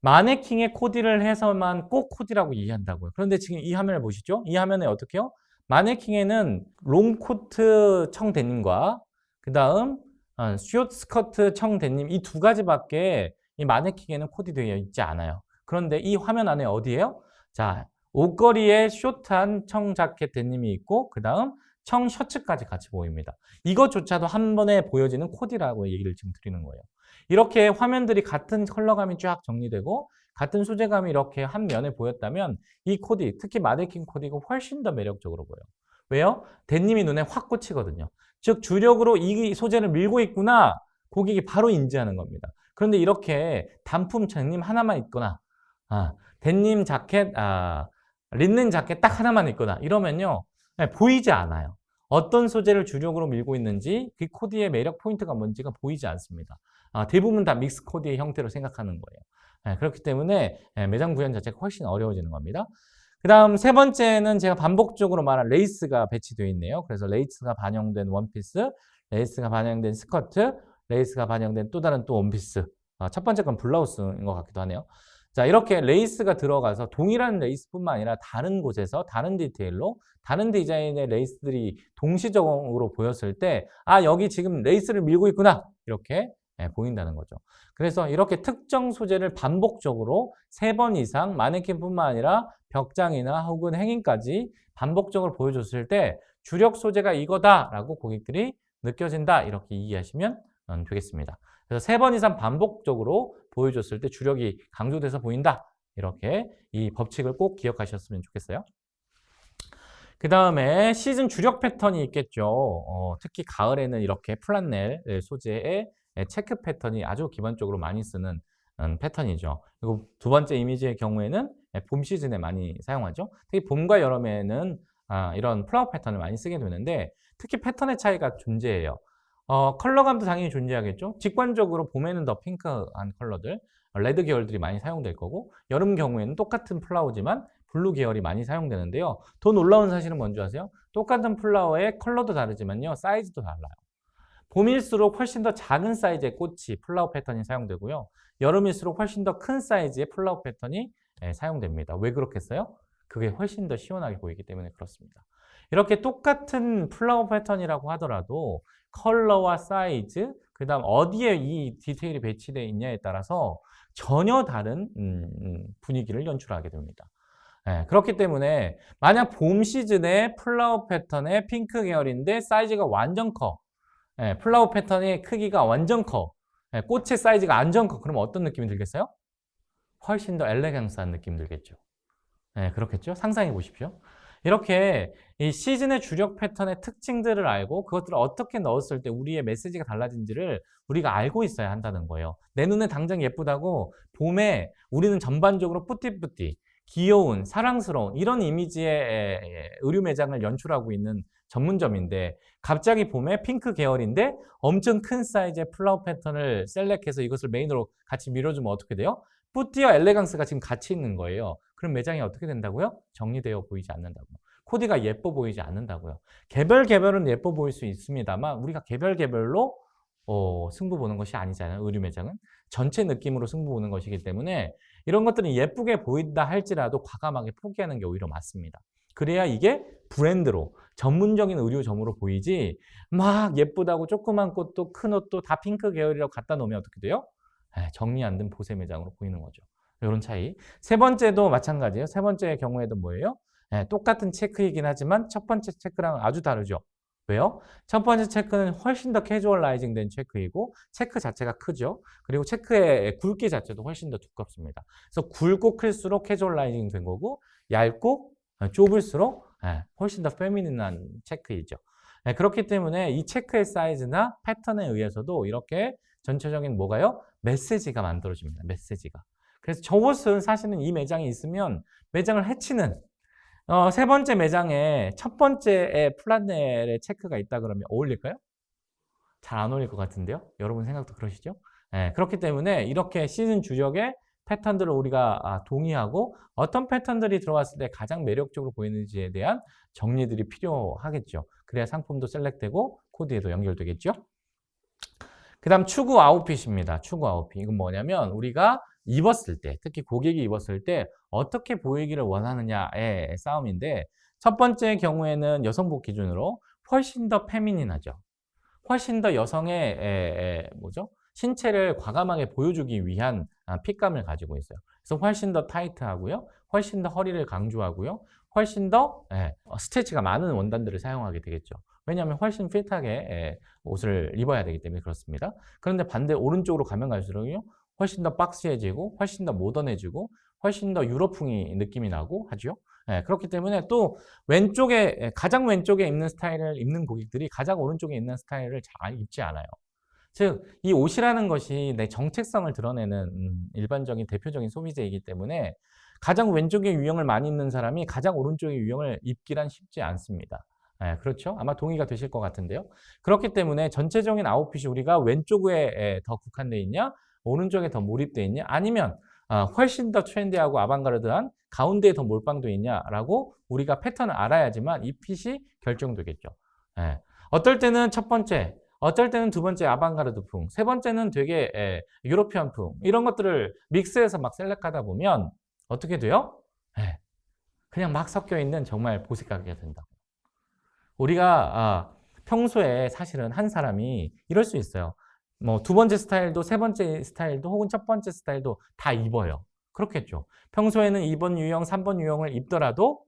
마네킹에 코디를 해서만 꼭 코디라고 이해한다고요. 그런데 지금 이 화면을 보시죠? 이 화면에 어떻게 해요? 마네킹에는 롱코트 청 데님과 그 다음 숏스커트 청 데님 이 두 가지밖에 이 마네킹에는 코디되어 있지 않아요. 그런데 이 화면 안에 어디예요? 자, 옷걸이에 숏한 청 자켓 데님이 있고 그 다음 청 셔츠까지 같이 보입니다. 이것조차도 한 번에 보여지는 코디라고 얘기를 지금 드리는 거예요. 이렇게 화면들이 같은 컬러감이 쫙 정리되고 같은 소재감이 이렇게 한 면에 보였다면 이 코디, 특히 마네킹 코디가 훨씬 더 매력적으로 보여요. 왜요? 데님이 눈에 확 꽂히거든요. 즉 주력으로 이 소재를 밀고 있구나 고객이 바로 인지하는 겁니다. 그런데 이렇게 단품 데님 하나만 있거나 데님 자켓, 린넨 자켓 딱 하나만 있거나 이러면요 보이지 않아요. 어떤 소재를 주력으로 밀고 있는지 그 코디의 매력 포인트가 뭔지가 보이지 않습니다. 대부분 다 믹스 코디의 형태로 생각하는 거예요. 그렇기 때문에 매장 구현 자체가 훨씬 어려워지는 겁니다. 그 다음 세 번째는 제가 반복적으로 말한 레이스가 배치되어 있네요. 그래서 레이스가 반영된 원피스, 레이스가 반영된 스커트, 레이스가 반영된 또 다른 또 원피스. 첫 번째 건 블라우스인 것 같기도 하네요. 자, 이렇게 레이스가 들어가서 동일한 레이스뿐만 아니라 다른 곳에서 다른 디테일로 다른 디자인의 레이스들이 동시적으로 보였을 때 여기 지금 레이스를 밀고 있구나 이렇게 보인다는 거죠. 그래서 이렇게 특정 소재를 반복적으로 3번 이상 마네킹뿐만 아니라 벽장이나 혹은 행인까지 반복적으로 보여줬을 때 주력 소재가 이거다라고 고객들이 느껴진다 이렇게 이해하시면 되겠습니다. 그래서 3번 이상 반복적으로 보여줬을 때 주력이 강조돼서 보인다. 이렇게 이 법칙을 꼭 기억하셨으면 좋겠어요. 그 다음에 시즌 주력 패턴이 있겠죠. 특히 가을에는 이렇게 플란넬 소재의 체크 패턴이 아주 기본적으로 많이 쓰는 패턴이죠. 그리고 두 번째 이미지의 경우에는 봄 시즌에 많이 사용하죠. 특히 봄과 여름에는 이런 플라워 패턴을 많이 쓰게 되는데 특히 패턴의 차이가 존재해요. 컬러감도 당연히 존재하겠죠. 직관적으로 봄에는 더 핑크한 컬러들, 레드 계열들이 많이 사용될 거고 여름 경우에는 똑같은 플라워지만 블루 계열이 많이 사용되는데요. 더 놀라운 사실은 뭔지 아세요? 똑같은 플라워의 컬러도 다르지만요. 사이즈도 달라요. 봄일수록 훨씬 더 작은 사이즈의 꽃이 플라워 패턴이 사용되고요. 여름일수록 훨씬 더 큰 사이즈의 플라워 패턴이 사용됩니다. 왜 그렇겠어요? 그게 훨씬 더 시원하게 보이기 때문에 그렇습니다. 이렇게 똑같은 플라워 패턴이라고 하더라도 컬러와 사이즈, 그 다음 어디에 이 디테일이 배치되어 있냐에 따라서 전혀 다른 분위기를 연출하게 됩니다. 그렇기 때문에 만약 봄 시즌에 플라워 패턴의 핑크 계열인데 사이즈가 완전 커, 플라워 패턴의 크기가 완전 커, 꽃의 사이즈가 완전 커, 그러면 어떤 느낌이 들겠어요? 훨씬 더 엘레강스한 느낌이 들겠죠. 그렇겠죠? 상상해 보십시오. 이렇게 이 시즌의 주력 패턴의 특징들을 알고 그것들을 어떻게 넣었을 때 우리의 메시지가 달라진지를 우리가 알고 있어야 한다는 거예요. 내 눈에 당장 예쁘다고 봄에 우리는 전반적으로 뿌띠뿌띠, 귀여운, 사랑스러운 이런 이미지의 의류 매장을 연출하고 있는 전문점인데 갑자기 봄에 핑크 계열인데 엄청 큰 사이즈의 플라워 패턴을 셀렉해서 이것을 메인으로 같이 밀어주면 어떻게 돼요? 뿌띠와 엘레강스가 지금 같이 있는 거예요. 그럼 매장이 어떻게 된다고요? 정리되어 보이지 않는다고요. 코디가 예뻐 보이지 않는다고요. 개별은 예뻐 보일 수 있습니다만 우리가 개별로 승부 보는 것이 아니잖아요. 의류 매장은. 전체 느낌으로 승부 보는 것이기 때문에 이런 것들은 예쁘게 보인다 할지라도 과감하게 포기하는 게 오히려 맞습니다. 그래야 이게 브랜드로 전문적인 의류점으로 보이지 막 예쁘다고 조그만 꽃도 큰 옷도 다 핑크 계열이라고 갖다 놓으면 어떻게 돼요? 정리 안 된 보세 매장으로 보이는 거죠. 이런 차이. 세 번째도 마찬가지예요. 세 번째의 경우에도 뭐예요? 똑같은 체크이긴 하지만 첫 번째 체크랑 아주 다르죠. 왜요? 첫 번째 체크는 훨씬 더 캐주얼라이징 된 체크이고 체크 자체가 크죠. 그리고 체크의 굵기 자체도 훨씬 더 두껍습니다. 그래서 굵고 클수록 캐주얼라이징 된 거고 얇고 좁을수록 훨씬 더 페미닌한 체크이죠. 그렇기 때문에 이 체크의 사이즈나 패턴에 의해서도 이렇게 전체적인 뭐가요? 메시지가 만들어집니다. 메시지가. 그래서 저것은 사실은 이 매장이 있으면 매장을 해치는 세 번째 매장에 첫 번째에 플라넬의 체크가 있다 그러면 어울릴까요? 잘 안 어울릴 것 같은데요? 여러분 생각도 그러시죠? 그렇기 때문에 이렇게 시즌 주력의 패턴들을 우리가 동의하고 어떤 패턴들이 들어왔을 때 가장 매력적으로 보이는지에 대한 정리들이 필요하겠죠. 그래야 상품도 셀렉되고 코디에도 연결되겠죠. 그 다음 추구 아웃핏입니다. 추구 아웃핏. 이건 뭐냐면 우리가 입었을 때, 특히 고객이 입었을 때 어떻게 보이기를 원하느냐의 싸움인데 첫 번째 경우에는 여성복 기준으로 훨씬 더 페미닌하죠. 훨씬 더 여성의 신체를 과감하게 보여주기 위한 핏감을 가지고 있어요. 그래서 훨씬 더 타이트하고요. 훨씬 더 허리를 강조하고요. 훨씬 더 스트레치가 많은 원단들을 사용하게 되겠죠. 왜냐하면 훨씬 핏하게 옷을 입어야 되기 때문에 그렇습니다. 그런데 반대 오른쪽으로 가면 갈수록요. 훨씬 더 박시해지고 훨씬 더 모던해지고 훨씬 더 유럽풍이 느낌이 나고 하죠. 그렇기 때문에 또 왼쪽에 가장 왼쪽에 입는 스타일을 입는 고객들이 가장 오른쪽에 입는 스타일을 잘 입지 않아요. 즉, 이 옷이라는 것이 내 정체성을 드러내는 일반적인 대표적인 소비재이기 때문에 가장 왼쪽에 유형을 많이 입는 사람이 가장 오른쪽의 유형을 입기란 쉽지 않습니다. 그렇죠? 아마 동의가 되실 것 같은데요. 그렇기 때문에 전체적인 아웃핏이 우리가 왼쪽에 더 국한되어 있냐, 오른쪽에 더 몰입되어 있냐, 아니면 훨씬 더 트렌디하고 아방가르드한 가운데에 더 몰빵되어 있냐라고 우리가 패턴을 알아야지만 이 핏이 결정되겠죠. 어떨 때는 첫 번째, 어떨 때는 두 번째 아방가르드풍, 세 번째는 되게 유로피안풍 이런 것들을 믹스해서 막 셀렉하다 보면 어떻게 돼요? 그냥 막 섞여 있는 정말 보색하게 된다. 우리가 평소에 사실은 한 사람이 이럴 수 있어요. 뭐 두 번째 스타일도 세 번째 스타일도 혹은 첫 번째 스타일도 다 입어요. 그렇겠죠. 평소에는 2번 유형, 3번 유형을 입더라도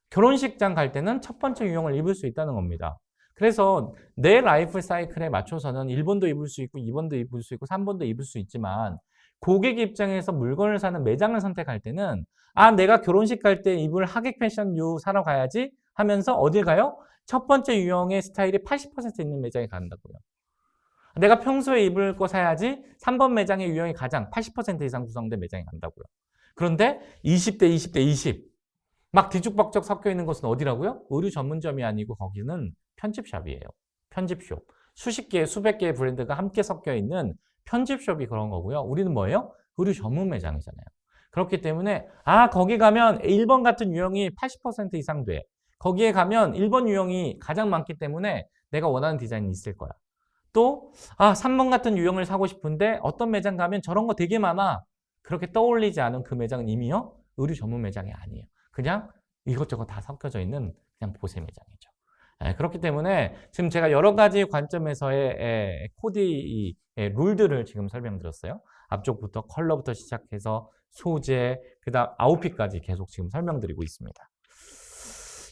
결혼식장 갈 때는 첫 번째 유형을 입을 수 있다는 겁니다. 그래서 내 라이프 사이클에 맞춰서는 1번도 입을 수 있고 2번도 입을 수 있고 3번도 입을 수 있지만 고객 입장에서 물건을 사는 매장을 선택할 때는 내가 결혼식 갈 때 입을 하객 패션류 사러 가야지 하면서 어딜 가요? 첫 번째 유형의 스타일이 80% 있는 매장에 간다고요. 내가 평소에 입을 거 사야지 3번 매장의 유형이 가장 80% 이상 구성된 매장에 간다고요. 그런데 20대, 20대, 20 막 뒤죽박죽 섞여 있는 것은 어디라고요? 의류 전문점이 아니고 거기는 편집샵이에요. 편집숍. 수십 개, 수백 개의 브랜드가 함께 섞여 있는 편집숍이 그런 거고요. 우리는 뭐예요? 의류 전문 매장이잖아요. 그렇기 때문에 거기 가면 1번 같은 유형이 80% 이상 돼. 거기에 가면 1번 유형이 가장 많기 때문에 내가 원하는 디자인이 있을 거야. 또 3번 같은 유형을 사고 싶은데 어떤 매장 가면 저런 거 되게 많아. 그렇게 떠올리지 않은 그 매장은 이미요 의류 전문 매장이 아니에요. 그냥 이것저것 다 섞여져 있는 그냥 보세 매장이죠. 그렇기 때문에 지금 제가 여러 가지 관점에서의 코디 룰들을 지금 설명드렸어요. 앞쪽부터 컬러부터 시작해서 소재, 그다음 아웃핏까지 계속 지금 설명드리고 있습니다.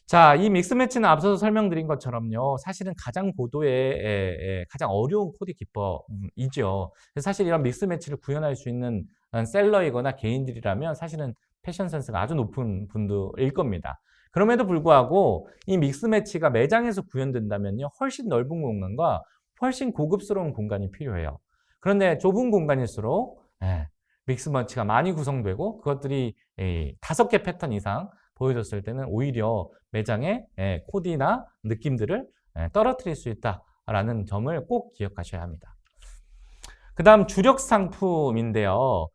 자, 이 믹스매치는 앞서서 설명드린 것처럼요. 사실은 가장 고도의 가장 어려운 코디 기법이죠. 사실 이런 믹스매치를 구현할 수 있는 셀러이거나 개인들이라면 사실은 패션 센스가 아주 높은 분들일 겁니다. 그럼에도 불구하고 이 믹스매치가 매장에서 구현된다면요. 훨씬 넓은 공간과 훨씬 고급스러운 공간이 필요해요. 그런데 좁은 공간일수록 믹스매치가 많이 구성되고 그것들이 5개 패턴 이상 보여줬을 때는 오히려 매장의 코디나 느낌들을 떨어뜨릴 수 있다라는 점을 꼭 기억하셔야 합니다. 그 다음 주력 상품인데요.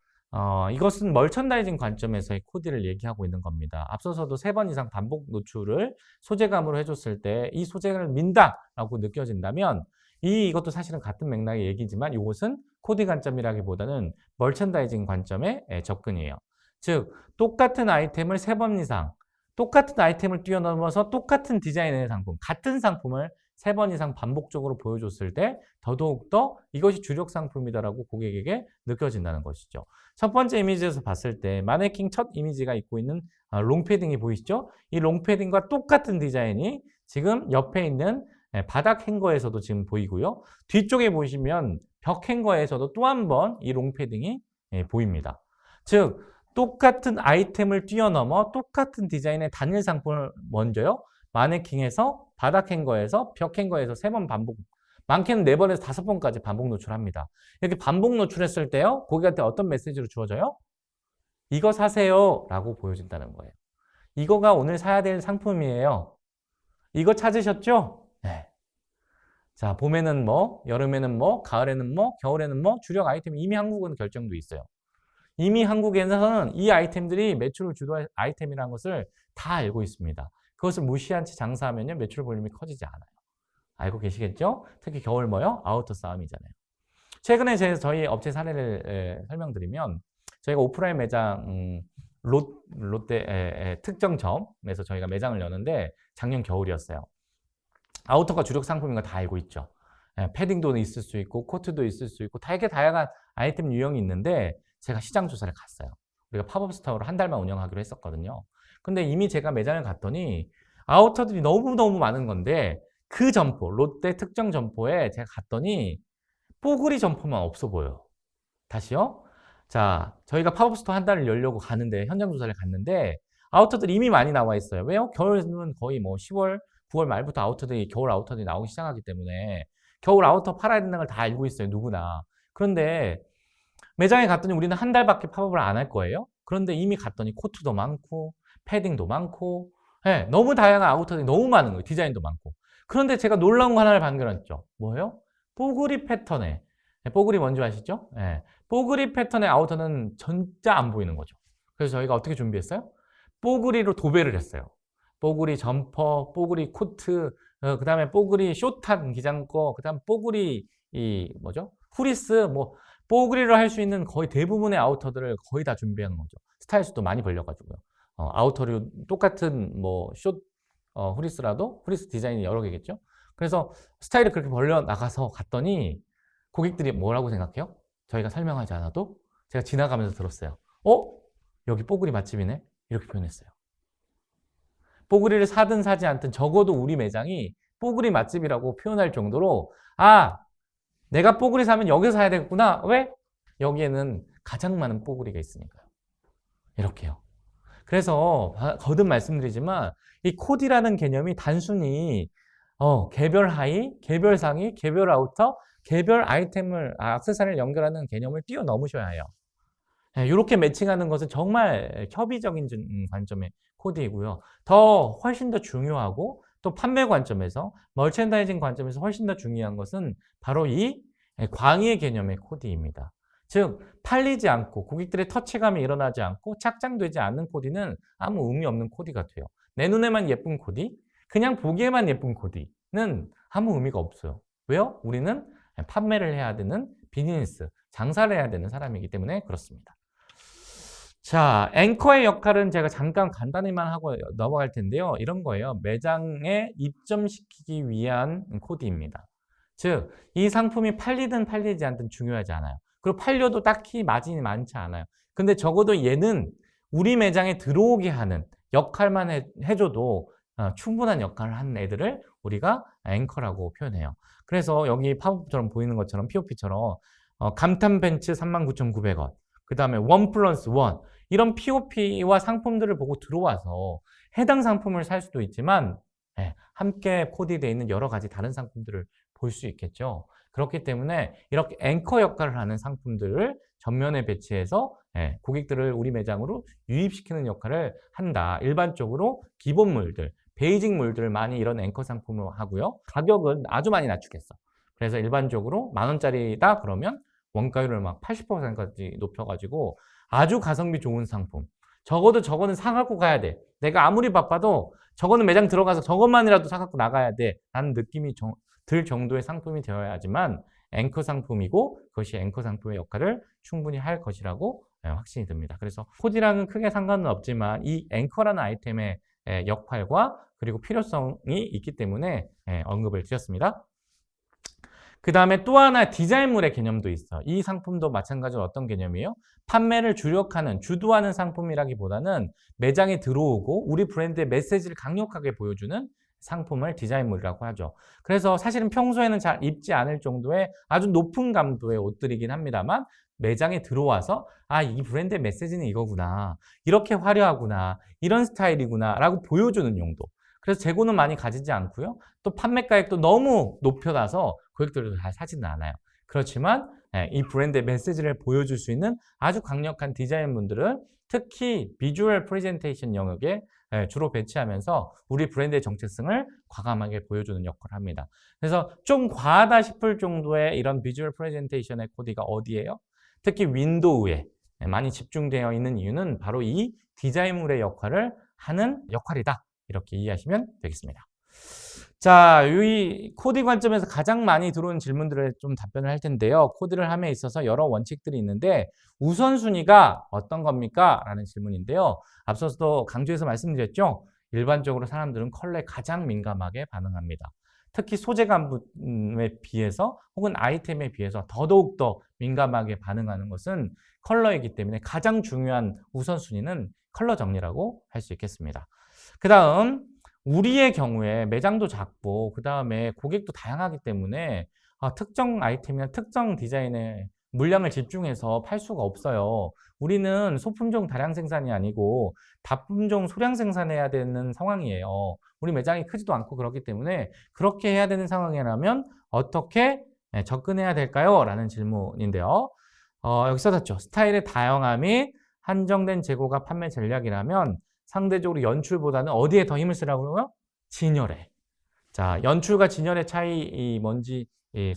이것은 멀천다이징 관점에서의 코디를 얘기하고 있는 겁니다. 앞서서도 3번 이상 반복 노출을 소재감으로 해줬을 때 이 소재를 민다라고 느껴진다면 이것도 사실은 같은 맥락의 얘기지만 이것은 코디 관점이라기보다는 멀천다이징 관점의 접근이에요. 즉 똑같은 아이템을 3번 이상 똑같은 아이템을 뛰어넘어서 똑같은 디자인의 상품, 같은 상품을 3번 이상 반복적으로 보여줬을 때 더더욱더 이것이 주력 상품이다라고 고객에게 느껴진다는 것이죠. 첫 번째 이미지에서 봤을 때 마네킹 첫 이미지가 입고 있는 롱패딩이 보이시죠? 이 롱패딩과 똑같은 디자인이 지금 옆에 있는 바닥 행거에서도 지금 보이고요. 뒤쪽에 보시면 벽 행거에서도 또 한 번 이 롱패딩이 보입니다. 즉 똑같은 아이템을 뛰어넘어 똑같은 디자인의 단일 상품을 먼저요. 마네킹에서 바닥 행거에서 벽 행거에서 3번 반복, 많게는 4번에서 5번까지 반복 노출합니다. 이렇게 반복 노출했을 때요. 고객한테 어떤 메시지로 주어져요? 이거 사세요 라고 보여준다는 거예요. 이거가 오늘 사야 될 상품이에요. 이거 찾으셨죠? 네. 자, 봄에는 뭐, 여름에는 뭐, 가을에는 뭐, 겨울에는 뭐, 주력 아이템이 이미 한국은 결정돼 있어요. 이미 한국에서는 이 아이템들이 매출을 주도할 아이템이라는 것을 다 알고 있습니다. 그것을 무시한 채 장사하면 매출 볼륨이 커지지 않아요. 알고 계시겠죠? 특히 겨울 뭐요? 아우터 싸움이잖아요. 최근에 저희 업체 사례를 설명드리면 저희가 오프라인 매장 롯데 특정점에서 저희가 매장을 여는데 작년 겨울이었어요. 아우터가 주력 상품인 거 다 알고 있죠. 패딩도 있을 수 있고 코트도 있을 수 있고 되게 다양한 아이템 유형이 있는데 제가 시장 조사를 갔어요. 우리가 팝업 스토어로 한 달만 운영하기로 했었거든요. 근데 이미 제가 매장을 갔더니 아우터들이 너무너무 많은 건데 그 점포, 롯데 특정 점포에 제가 갔더니 뽀글이 점포만 없어 보여요. 다시요. 자, 저희가 팝업 스토어 한 달을 열려고 가는데 현장 조사를 갔는데 아우터들이 이미 많이 나와 있어요. 왜요? 겨울은 거의 뭐 10월, 9월 말부터 아우터들이 겨울 아우터들이 나오기 시작하기 때문에 겨울 아우터 팔아야 된다는 걸 다 알고 있어요. 누구나. 그런데 매장에 갔더니 우리는 한 달밖에 팝업을 안 할 거예요. 그런데 이미 갔더니 코트도 많고 패딩도 많고 너무 다양한 아우터들이 너무 많은 거예요. 디자인도 많고. 그런데 제가 놀라운 거 하나를 발견했죠. 뭐예요? 뽀글이 패턴에 뽀글이 뭔지 아시죠? 뽀글이 패턴의 아우터는 진짜 안 보이는 거죠. 그래서 저희가 어떻게 준비했어요? 뽀글이로 도배를 했어요. 뽀글이 점퍼, 뽀글이 코트, 그 다음에 뽀글이 숏한 기장거, 그 다음 뽀글이 뭐죠? 후리스, 뭐 뽀글이로 할 수 있는 거의 대부분의 아우터들을 거의 다 준비하는 거죠. 스타일수도 많이 벌려가지고요. 아우터류 똑같은 뭐 숏 후리스라도 후리스 디자인이 여러 개겠죠. 그래서 스타일을 그렇게 벌려 나가서 갔더니 고객들이 뭐라고 생각해요? 저희가 설명하지 않아도 제가 지나가면서 들었어요. 여기 뽀글이 맛집이네? 이렇게 표현했어요. 뽀글이를 사든 사지 않든 적어도 우리 매장이 뽀글이 맛집이라고 표현할 정도로 내가 뽀글이 사면 여기서 사야 되겠구나. 왜? 여기에는 가장 많은 뽀글이가 있으니까요. 이렇게요. 그래서 거듭 말씀드리지만 이 코디라는 개념이 단순히 개별 하의, 개별 상의, 개별 아우터, 개별 아이템을 액세서리를 연결하는 개념을 뛰어넘으셔야 해요. 이렇게 매칭하는 것은 정말 협의적인 관점의 코디이고요. 훨씬 더 중요하고 또 판매 관점에서 멀천다이징 관점에서 훨씬 더 중요한 것은 바로 이 광의 개념의 코디입니다. 즉 팔리지 않고 고객들의 터치감이 일어나지 않고 착장되지 않는 코디는 아무 의미 없는 코디가 돼요. 내 눈에만 예쁜 코디, 그냥 보기에만 예쁜 코디는 아무 의미가 없어요. 왜요? 우리는 판매를 해야 되는 비즈니스, 장사를 해야 되는 사람이기 때문에 그렇습니다. 자, 앵커의 역할은 제가 잠깐 간단히만 하고 넘어갈 텐데요. 이런 거예요. 매장에 입점시키기 위한 코드입니다. 즉, 이 상품이 팔리든 팔리지 않든 중요하지 않아요. 그리고 팔려도 딱히 마진이 많지 않아요. 근데 적어도 얘는 우리 매장에 들어오게 하는 역할만 해줘도 충분한 역할을 하는 애들을 우리가 앵커라고 표현해요. 그래서 여기 팝업처럼 보이는 것처럼 POP처럼 감탄 벤츠 39,900원, 그 다음에 1+1 이런 POP와 상품들을 보고 들어와서 해당 상품을 살 수도 있지만 함께 코디되어 있는 여러 가지 다른 상품들을 볼 수 있겠죠. 그렇기 때문에 이렇게 앵커 역할을 하는 상품들을 전면에 배치해서 고객들을 우리 매장으로 유입시키는 역할을 한다. 일반적으로 기본물들, 베이직 물들을 많이 이런 앵커 상품으로 하고요. 가격은 아주 많이 낮추겠어. 그래서 일반적으로 10,000원짜리다 그러면 원가율을 막 80%까지 높여가지고 아주 가성비 좋은 상품. 적어도 저거는 사갖고 가야 돼. 내가 아무리 바빠도 저거는 매장 들어가서 저것만이라도 사갖고 나가야 돼. 라는 느낌이 들 정도의 상품이 되어야지만 앵커 상품이고 그것이 앵커 상품의 역할을 충분히 할 것이라고 확신이 듭니다. 그래서 코디랑은 크게 상관은 없지만 이 앵커라는 아이템의 역할과 그리고 필요성이 있기 때문에 언급을 드렸습니다. 그 다음에 또 하나 디자인물의 개념도 있어. 이 상품도 마찬가지로 어떤 개념이에요? 판매를 주력하는, 주도하는 상품이라기보다는 매장에 들어오고 우리 브랜드의 메시지를 강력하게 보여주는 상품을 디자인물이라고 하죠. 그래서 사실은 평소에는 잘 입지 않을 정도의 아주 높은 감도의 옷들이긴 합니다만 매장에 들어와서 이 브랜드의 메시지는 이거구나, 이렇게 화려하구나, 이런 스타일이구나 라고 보여주는 용도. 그래서 재고는 많이 가지지 않고요. 또 판매가액도 너무 높여놔서 고객들도 잘 사지는 않아요. 그렇지만 이 브랜드의 메시지를 보여줄 수 있는 아주 강력한 디자인분들은 특히 비주얼 프레젠테이션 영역에 주로 배치하면서 우리 브랜드의 정체성을 과감하게 보여주는 역할을 합니다. 그래서 좀 과하다 싶을 정도의 이런 비주얼 프레젠테이션의 코디가 어디예요? 특히 윈도우에 많이 집중되어 있는 이유는 바로 이 디자인물의 역할을 하는 역할이다. 이렇게 이해하시면 되겠습니다. 자, 이 코디 관점에서 가장 많이 들어온 질문들에 좀 답변을 할 텐데요. 코디를 함에 있어서 여러 원칙들이 있는데 우선순위가 어떤 겁니까? 라는 질문인데요. 앞서서도 강조해서 말씀드렸죠. 일반적으로 사람들은 컬러에 가장 민감하게 반응합니다. 특히 소재감에 비해서 혹은 아이템에 비해서 더더욱더 민감하게 반응하는 것은 컬러이기 때문에 가장 중요한 우선순위는 컬러 정리라고 할 수 있겠습니다. 그 다음 우리의 경우에 매장도 작고 그 다음에 고객도 다양하기 때문에 특정 아이템이나 특정 디자인에 물량을 집중해서 팔 수가 없어요. 우리는 소품종 다량 생산이 아니고 다품종 소량 생산해야 되는 상황이에요. 우리 매장이 크지도 않고 그렇기 때문에 그렇게 해야 되는 상황이라면 어떻게 접근해야 될까요? 라는 질문인데요. 여기서 썼죠. 스타일의 다양함 및 한정된 재고가 판매 전략이라면 상대적으로 연출보다는 어디에 더 힘을 쓰라고요? 진열에. 자, 연출과 진열의 차이 뭔지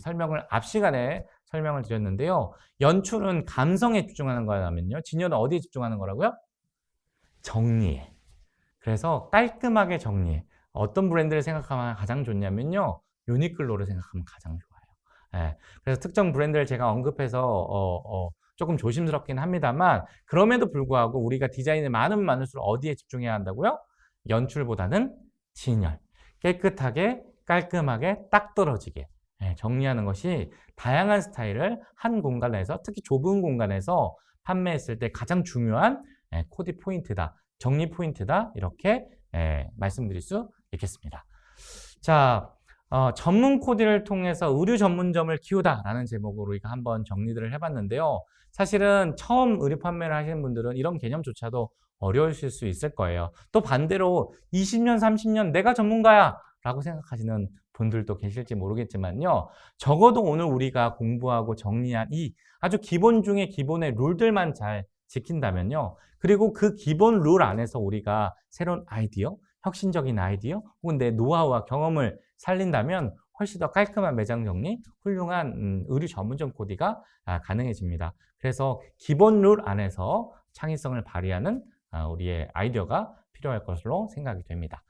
설명을 앞 시간에 설명을 드렸는데요. 연출은 감성에 집중하는 거라면요. 진열은 어디에 집중하는 거라고요? 정리에. 그래서 깔끔하게 정리해. 어떤 브랜드를 생각하면 가장 좋냐면요. 유니클로를 생각하면 가장 좋아요. 그래서 특정 브랜드를 제가 언급해서 조금 조심스럽긴 합니다만 그럼에도 불구하고 우리가 디자인을 많을수록 어디에 집중해야 한다고요? 연출보다는 진열. 깨끗하게 깔끔하게 딱 떨어지게 정리하는 것이 다양한 스타일을 한 공간에서 특히 좁은 공간에서 판매했을 때 가장 중요한 코디 포인트다. 정리 포인트다. 이렇게 말씀드릴 수 있겠습니다. 자, 전문 코디를 통해서 의류 전문점을 키우다라는 제목으로 우리가 한번 정리를 해봤는데요. 사실은 처음 의류 판매를 하시는 분들은 이런 개념조차도 어려우실 수 있을 거예요. 또 반대로 20년, 30년 내가 전문가야 라고 생각하시는 분들도 계실지 모르겠지만요. 적어도 오늘 우리가 공부하고 정리한 이 아주 기본 중에 기본의 룰들만 잘 지킨다면요. 그리고 그 기본 룰 안에서 우리가 새로운 아이디어, 혁신적인 아이디어 혹은 내 노하우와 경험을 살린다면 훨씬 더 깔끔한 매장 정리, 훌륭한 의류 전문점 코디가 가능해집니다. 그래서 기본 룰 안에서 창의성을 발휘하는 우리의 아이디어가 필요할 것으로 생각이 됩니다.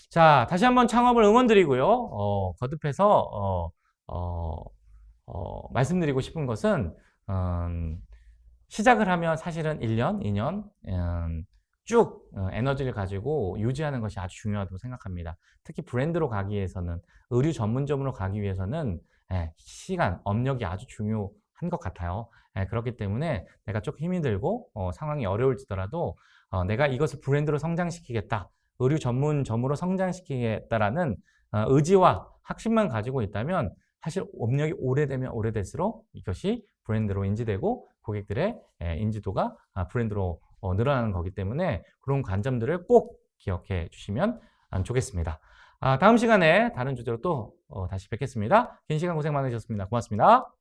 자, 다시 한번 창업을 응원드리고요. 거듭해서 말씀드리고 싶은 것은 시작을 하면 사실은 1년, 2년 쭉 에너지를 가지고 유지하는 것이 아주 중요하다고 생각합니다. 특히 브랜드로 가기 위해서는, 의류 전문점으로 가기 위해서는 시간, 업력이 아주 중요한 것 같아요. 그렇기 때문에 내가 조금 힘이 들고 상황이 어려울지더라도 내가 이것을 브랜드로 성장시키겠다, 의류 전문점으로 성장시키겠다라는 의지와 확신만 가지고 있다면 사실 업력이 오래되면 오래될수록 이것이 브랜드로 인지되고 고객들의 인지도가 브랜드로 늘어나는 거기 때문에 그런 관점들을 꼭 기억해 주시면 좋겠습니다. 다음 시간에 다른 주제로 또 다시 뵙겠습니다. 긴 시간 고생 많으셨습니다. 고맙습니다.